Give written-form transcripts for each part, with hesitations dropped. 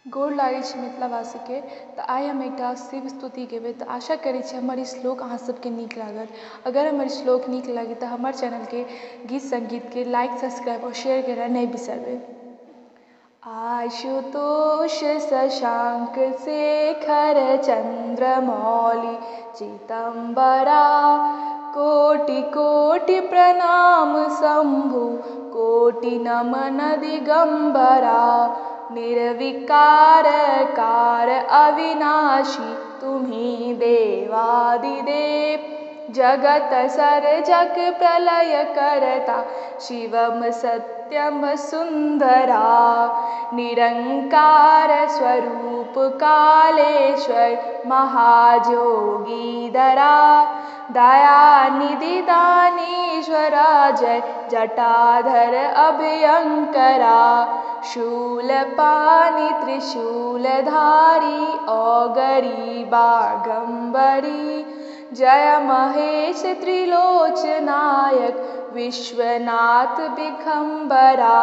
गोर लागै छी मिथिलावासी के। तऽ आइ हम एकटा शिव स्तुति गेबै। तऽ आशा करै छी हमर ई श्लोक अहाँ सबके नीक लागत। अगर हमर श्लोक नीक लागे तऽ हमर चैनल के गीत संगीत के लाइक सब्सक्राइब और शेयर करना नहीं बिसरबै। आशुतोष शशांक शेखर चंद्रमौलि चितंबरा कोटि कोटि प्रणाम शंभु कोटि नमन दिगंबरा निर्विकार कार अविनाशी तुम्हीं देवादिदेव जगत सर्जक प्रलय करता शिवम सत्यम सुंदरा निरंकार स्वरूप कालेश्वर महाजोगीधरा दयानिधि दानीश्वरा जय जटाधर अभयंकरा शूलपाणि त्रिशूलधारी औगरी बागंबरी जय महेश त्रिलोचनायक विश्वनाथ दिगंबरा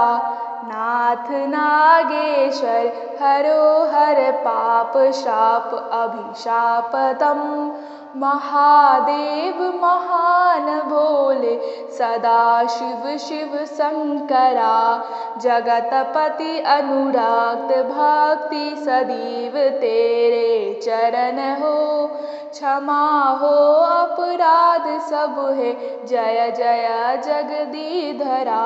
नाथ नागेश्वर हरो हर पाप शाप अभिशापतम महादेव महान भोले सदा शिव शिव शंकरा जगतपति अनुराग भक्ति सदैव तेरे चरण हो क्षमा हो अपराध सब है जय जय जगदीधरा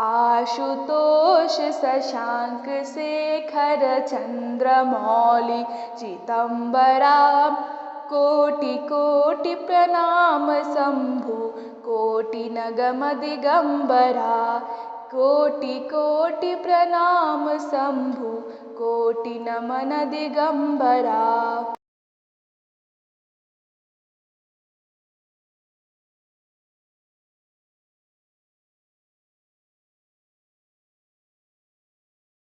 आशुतोष शशांक शेखर चंद्रमौलि चितंबरा कोटि कोटि प्रणाम शंभु कोटि नगम दिगंबरा कोटि कोटि प्रणाम शंभु कोटि नमन दिगंबरा।